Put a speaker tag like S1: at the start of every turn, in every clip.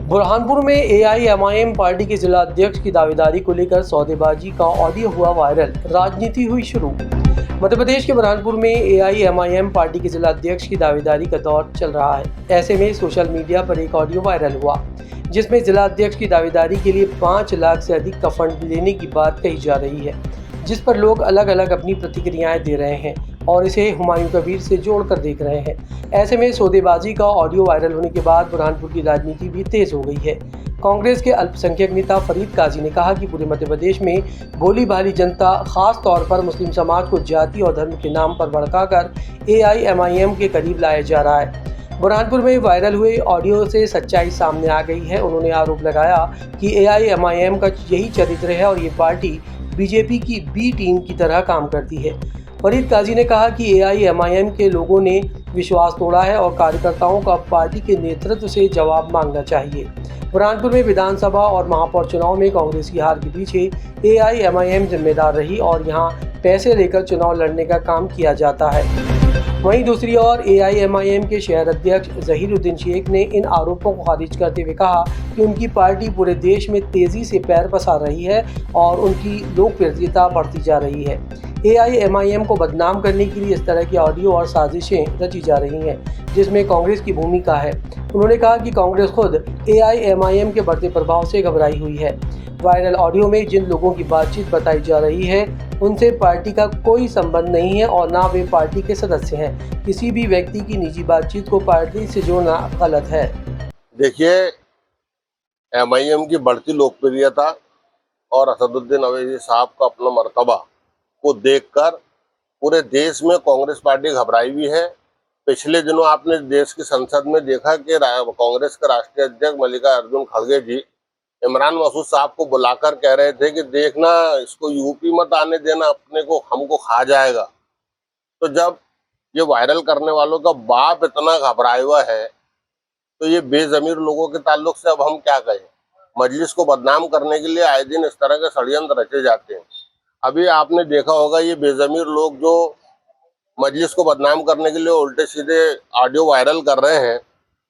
S1: बुरहानपुर में AIMIM party के जिला अध्यक्ष की दावेदारी को लेकर सौदेबाजी का ऑडियो हुआ वायरल, राजनीति हुई शुरू। मध्य प्रदेश के बुरहानपुर में एआईएमआईएम पार्टी के जिला अध्यक्ष की दावेदारी का दौर चल रहा है। ऐसे में सोशल मीडिया पर एक ऑडियो वायरल हुआ जिसमें जिला अध्यक्ष की दावेदारी के लिए 5 लाख से अधिक का फंड लेने की बात कही जा रही है, जिस पर लोग अलग अलग अपनी प्रतिक्रियाएं दे रहे हैं और इसे हुमायूं कबीर से जोड़कर देख रहे हैं। ऐसे में सौदेबाजी का ऑडियो वायरल होने के बाद बुरहानपुर की राजनीति भी तेज हो गई है। कांग्रेस के अल्पसंख्यक नेता फरीद काजी ने कहा कि पूरे मध्य प्रदेश में भोली भाली जनता, खास तौर पर मुस्लिम समाज को जाति और धर्म के नाम पर भड़काकर एआईएमआईएम के करीब लाया जा रहा है। बुरहानपुर में वायरल हुए ऑडियो से सच्चाई सामने आ गई है। उन्होंने आरोप लगाया कि एआईएमआईएम का यही चरित्र है और ये पार्टी बीजेपी की बी टीम की तरह काम करती है। फरीद काजी ने कहा कि एआईएमआईएम के लोगों ने विश्वास तोड़ा है और कार्यकर्ताओं का पार्टी के नेतृत्व से जवाब मांगना चाहिए। बुरहानपुर में विधानसभा और महापौर चुनाव में कांग्रेस की हार के पीछे एआईएमआईएम जिम्मेदार रही और यहां पैसे लेकर चुनाव लड़ने का काम किया जाता है। वहीं दूसरी ओर एआईएमआईएम के शहर अध्यक्ष जहीरुद्दीन शेख ने इन आरोपों को खारिज करते हुए कहा कि उनकी पार्टी पूरे देश में तेजी से पैर पसार रही है और उनकी लोकप्रियता बढ़ती जा रही है। एआईएमआईएम को बदनाम करने के लिए इस तरह की ऑडियो और साजिशें रची जा रही हैं, जिसमें कांग्रेस की भूमिका है। उन्होंने कहा कि कांग्रेस खुद एआईएमआईएम के बढ़ते प्रभाव से घबराई हुई है। वायरल ऑडियो में जिन लोगों की बातचीत बताई जा रही है उनसे पार्टी का कोई संबंध नहीं है और ना वे पार्टी के सदस्य हैं। किसी भी व्यक्ति की निजी बातचीत को पार्टी से जोड़ना गलत है।
S2: देखिए, एमआईएम की बढ़ती लोकप्रियता और असदुद्दीन अवैसी साहब का अपना मर्तबा को देखकर पूरे देश में कांग्रेस पार्टी घबराई हुई है। पिछले दिनों आपने देश की संसद में देखा कि कांग्रेस के राष्ट्रीय अध्यक्ष मल्लिकार्जुन खड़गे जी इमरान मसूद साहब को बुलाकर कह रहे थे कि देखना, इसको यूपी मत आने देना, अपने को हमको खा जाएगा। तो जब ये वायरल करने वालों का बाप इतना घबराया हुआ है तो ये बेजमीर लोगों के ताल्लुक से अब हम क्या कहें। मजलिस को बदनाम करने के लिए आए दिन इस तरह के षड्यंत्र रचे जाते हैं। अभी आपने देखा होगा ये बेजमीर लोग जो मजलिस को बदनाम करने के लिए उल्टे सीधे ऑडियो वायरल कर रहे हैं।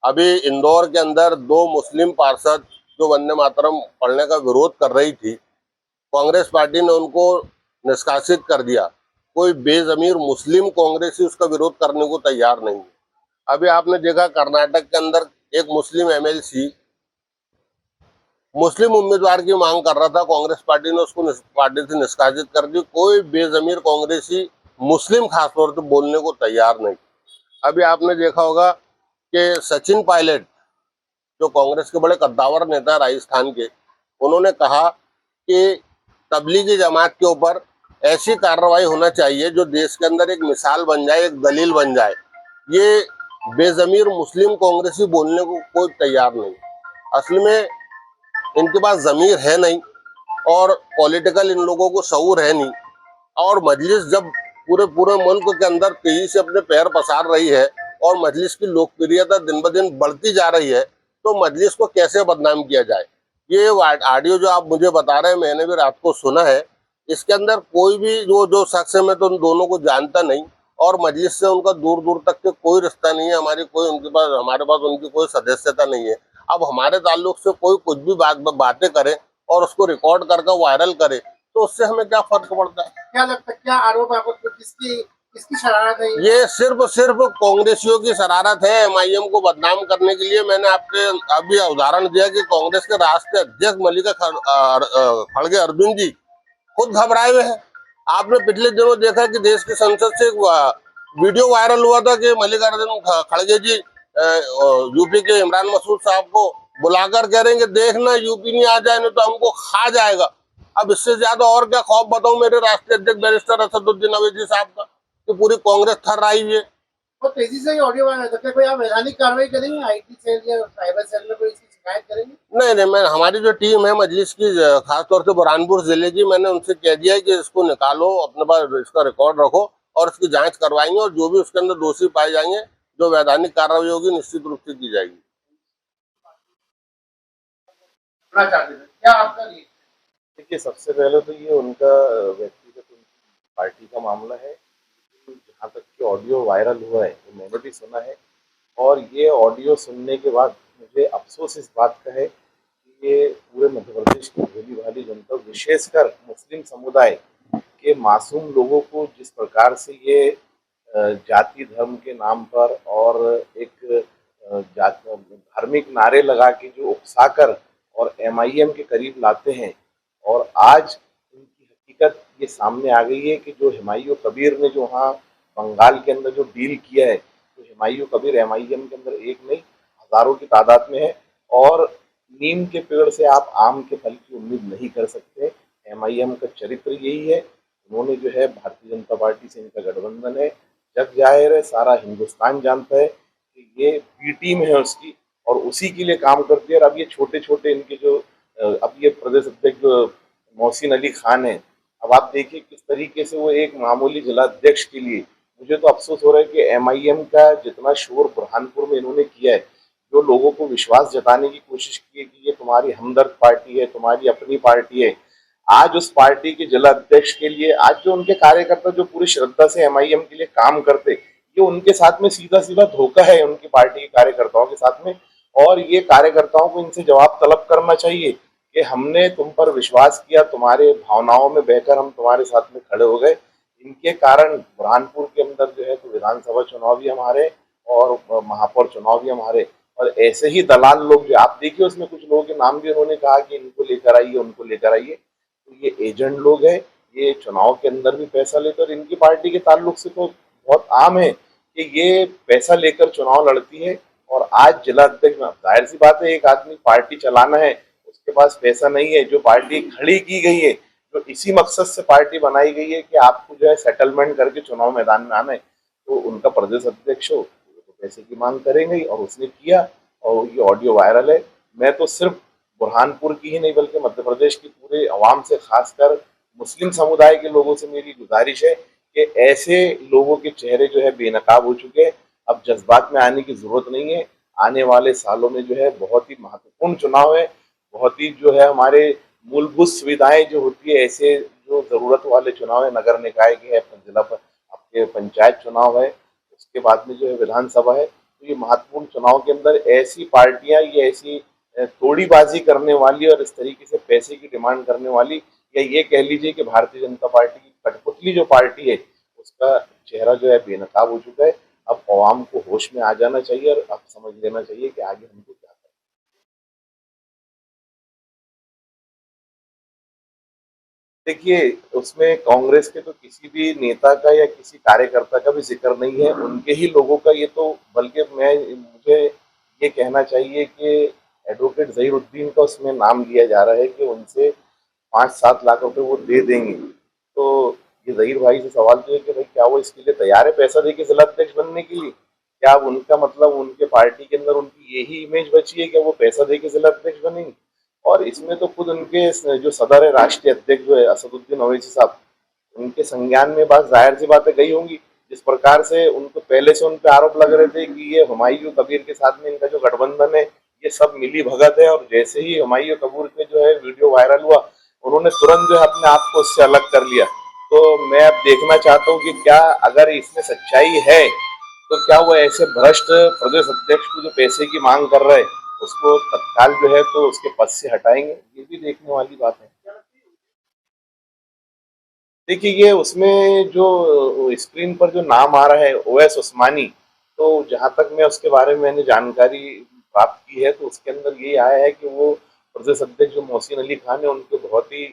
S2: अभी इंदौर के अंदर 2 मुस्लिम पार्षद जो वंदे मातरम पढ़ने का विरोध कर रही थी, कांग्रेस पार्टी ने उनको निष्कासित कर दिया। कोई बेजमीर मुस्लिम कांग्रेसी उसका विरोध करने को तैयार नहीं है। अभी आपने देखा कर्नाटक के अंदर एक मुस्लिम एमएलसी मुस्लिम उम्मीदवार की मांग कर रहा था, कांग्रेस पार्टी ने उसको पार्टी से निष्कासित कर दी। कोई बेजमीर कांग्रेसी मुस्लिम खासतौर पर बोलने को तैयार नहीं। अभी आपने देखा होगा कि सचिन पायलट जो कांग्रेस के बड़े कद्दावर नेता राजस्थान के, उन्होंने कहा कि तबलीगी जमात के ऊपर ऐसी कार्रवाई होना चाहिए जो देश के अंदर एक मिसाल बन जाए, एक दलील बन जाए। ये बेजमीर मुस्लिम कांग्रेसी बोलने को कोई तैयार नहीं। असल में इनके पास जमीर है नहीं और पॉलिटिकल इन लोगों को शऊर है नहीं। और मजलिस जब पूरे मुल्क के अंदर तेजी से अपने पैर पसार रही है और मजलिस की लोकप्रियता दिन ब दिन बढ़ती जा रही है, तो मजलिस को कैसे बदनाम किया जाए। ये ऑडियो जो आप मुझे बता रहे हैं, मैंने भी रात को सुना है। इसके अंदर कोई भी जो शख्स है, मैं तो उन दोनों को जानता नहीं और मजलिस से उनका दूर दूर तक के कोई रिश्ता नहीं है। हमारे पास उनकी कोई सदस्यता नहीं है। अब हमारे ताल्लुक से कोई कुछ भी बातें करे और उसको रिकॉर्ड करके वायरल करे तो उससे हमें क्या फर्क पड़ता है।
S3: क्या लगता है, क्या आरोप आपको, किसकी शरारत है
S2: ये सिर्फ कांग्रेसियों की शरारत है एमआईएम को बदनाम करने के लिए। मैंने आपके अभी उदाहरण दिया कि कांग्रेस के राष्ट्रीय अध्यक्ष खड़गे अर्जुन जी खुद घबराए हुए हैं। आपने पिछले दिनों देखा कि देश की संसद से वीडियो वायरल हुआ था कि मल्लिकार्जुन खड़गे जी यूपी के इमरान मसूद साहब को बुलाकर कह रहे हैं कि देखना, यूपी नहीं आ जाए नहीं तो हमको खा जाएगा। अब इससे ज्यादा और क्या खौफ बताऊं मेरे राष्ट्रीय अध्यक्ष बैरिस्टर असदुद्दीन अवैसी साहब का कि पूरी कांग्रेस थर्राई हुई है।
S3: तो तेजी से ऑडियो वायरल है, कोई आप वैधानिक कार्रवाई करेंगे, आईटी सेल या साइबर सेल में कोई इसकी शिकायत करेंगे?
S2: नहीं, मैं हमारी जो टीम है मजलिस की, खासतौर से बुरहानपुर जिले की, मैंने उनसे कह दिया है कि इसको निकालो, अपने पास इसका रिकॉर्ड रखो और इसकी जांच करवाएंगे और जो भी उसके अंदर दोषी पाए जाएंगे, जो वैधानिक कार्रवाई होगी निश्चित रूप से की जाएगी।
S3: क्या आपका?
S4: देखिए, सबसे पहले तो ये उनका व्यक्तिगत पार्टी का मामला है। जहाँ तक कि ऑडियो वायरल हुआ है, मैंने भी सुना है और ये ऑडियो सुनने के बाद मुझे अफसोस इस बात का है कि ये पूरे मध्य प्रदेश की भोली भाली जनता, विशेषकर मुस्लिम समुदाय के मासूम लोगों को जिस प्रकार से ये जाति धर्म के नाम पर और एक धार्मिक नारे लगा के जो उकसाकर और एमआईएम के करीब लाते हैं, और आज उनकी हकीकत ये सामने आ गई है कि जो हुमायूं कबीर ने जो वहाँ बंगाल के अंदर जो डील किया है, तो हुमायूं कबीर एमआईएम के अंदर एक नहीं हजारों की तादाद में है, और नीम के पेड़ से आप आम के फल की उम्मीद नहीं कर सकते। एमआईएम का चरित्र यही है। उन्होंने जो है भारतीय जनता पार्टी से इनका गठबंधन है, जग जाहिर है, सारा हिंदुस्तान जानता है कि ये बी टीम है उसकी, और उसी के लिए काम करती है। और अब ये छोटे छोटे इनके जो अब ये प्रदेश अध्यक्ष जो मोहसिन अली खान है, अब आप देखिए किस तरीके से वो एक मामूली जिलाध्यक्ष के लिए, मुझे तो अफसोस हो रहा है कि एमआईएम का जितना शोर बुरहानपुर में इन्होंने किया है, जो लोगों को विश्वास जताने की कोशिश की है कि ये तुम्हारी हमदर्द पार्टी है, तुम्हारी अपनी पार्टी है, आज उस पार्टी के जिला अध्यक्ष के लिए आज जो उनके कार्यकर्ता जो पूरी श्रद्धा से एमआईएम के लिए काम करते, ये उनके साथ में सीधा सीधा धोखा है उनकी पार्टी के कार्यकर्ताओं के साथ में। और ये कार्यकर्ताओं को इनसे जवाब तलब करना चाहिए कि हमने तुम पर विश्वास किया, तुम्हारे भावनाओं में बहकर हम तुम्हारे साथ में खड़े हो गए। इनके कारण बुरहानपुर के अंदर जो है तो विधानसभा चुनाव भी हमारे और महापौर चुनाव भी हमारे, और ऐसे ही दलाल लोग जो आप देखिए उसमें कुछ लोगों के नाम भी उन्होंने कहा कि इनको लेकर आइए उनको लेकर आइए, तो ये एजेंट लोग हैं। ये चुनाव के अंदर भी पैसा लेकर, इनकी पार्टी के ताल्लुक से तो बहुत आम है कि ये पैसा लेकर चुनाव लड़ती है। और आज जिला अध्यक्ष में जाहिर सी बात है, एक आदमी पार्टी चलाना है, उसके पास पैसा नहीं है। जो पार्टी खड़ी की गई है, जो इसी मकसद से पार्टी बनाई गई है कि आपको जो है सेटलमेंट करके चुनाव मैदान में आना है, तो उनका प्रदेश अध्यक्ष हो तो पैसे की मांग करेंगे ही, और उसने किया, और ये ऑडियो वायरल है। मैं तो सिर्फ बुरहानपुर की ही नहीं बल्कि मध्य प्रदेश की पूरे अवाम से, खासकर मुस्लिम समुदाय के लोगों से मेरी गुजारिश है कि ऐसे लोगों के चेहरे जो है बेनकाब हो चुके हैं। अब जज्बात में आने की जरूरत नहीं है। आने वाले सालों में जो है बहुत ही महत्वपूर्ण चुनाव है, बहुत ही जो है हमारे मूलभूत सुविधाएं जो होती है, ऐसे जो जरूरत वाले चुनाव है, नगर निकाय के है, जिला पर आपके पंचायत चुनाव है, उसके बाद में जो है विधानसभा है। तो ये महत्वपूर्ण चुनाव के अंदर ऐसी पार्टियां, ये ऐसी तोड़ीबाजी करने वाली और इस तरीके से पैसे की डिमांड करने वाली, या ये कह लीजिए कि भारतीय जनता पार्टी की कठपुतली जो पार्टी है, उसका चेहरा जो है बेनकाब हो चुका है। अब अवाम को होश में आ जाना चाहिए और अब समझ लेना चाहिए कि आगे हमको क्या करना है। देखिए, उसमें कांग्रेस के तो किसी भी नेता का या किसी कार्यकर्ता का भी जिक्र नहीं है, उनके ही लोगों का ये तो, बल्कि मुझे ये कहना चाहिए कि एडवोकेट ज़हीरुद्दीन का उसमें नाम लिया जा रहा है कि उनसे 5-7 लाख रुपए वो दे देंगे। तो ये ज़हीर भाई से सवाल तो है कि भाई क्या वो इसके लिए तैयार है पैसा देके जिला अध्यक्ष बनने के लिए? क्या अब उनका मतलब उनके पार्टी के अंदर उनकी यही इमेज बची है कि वो पैसा देके जिला अध्यक्ष बनेंगे? और इसमें तो खुद उनके जो सदर है, राष्ट्रीय अध्यक्ष जो है असदुद्दीन ओवैसी साहब, उनके संज्ञान में बात जाहिर सी बातें गई होंगी। जिस प्रकार से उनको पहले से उन पे आरोप लग रहे थे कि ये हुमायूं कबीर के साथ में इनका जो गठबंधन है, ये सब मिली भगत है, और जैसे ही हुमायूं कबीर के जो है वीडियो वायरल हुआ, उन्होंने तुरंत जो है अपने आप को उससे अलग कर लिया। तो मैं अब देखना चाहता हूँ कि क्या अगर इसमें सच्चाई है, तो क्या वो ऐसे भ्रष्ट प्रदेश अध्यक्ष को जो पैसे की मांग कर रहे हैं, उसको तत्काल जो है तो उसके पद से हटाएंगे? ये भी देखने वाली बात है। देखिए, ये उसमें जो स्क्रीन पर जो नाम आ रहा है ओवैस उस्मानी, तो जहां तक मैं उसके बारे में मैंने जानकारी प्राप्त की है, तो उसके अंदर ये आया है कि वो प्रदेश अध्यक्ष जो मोहसिन अली खान है, उनके बहुत ही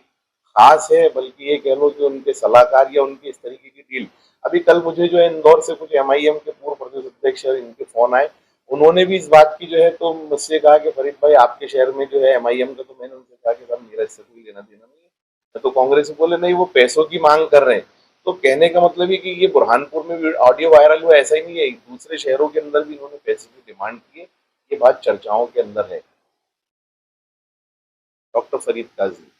S4: खास है, बल्कि ये कह लो कि उनके सलाहकार या उनकी इस तरीके की डील। अभी कल मुझे जो है इंदौर से कुछ एमआईएम के पूर्व प्रदेश अध्यक्ष इनके फोन आए, उन्होंने भी इस बात की जो है तो मुझसे कहा कि फरीद भाई आपके शहर में जो है एमआईएम का, तो मैंने उनसे कहा कि सर मेरा इससे कोई लेना देना नहीं है। तो कांग्रेस बोले नहीं, वो पैसों की मांग कर रहे हैं। तो कहने का मतलब है कि ये बुरहानपुर में ऑडियो वायरल हुआ, ऐसा ही नहीं है, दूसरे शहरों के अंदर भी इन्होंने पैसे की डिमांड की है। ये बात चर्चाओं के अंदर है। डॉक्टर फरीद काजी।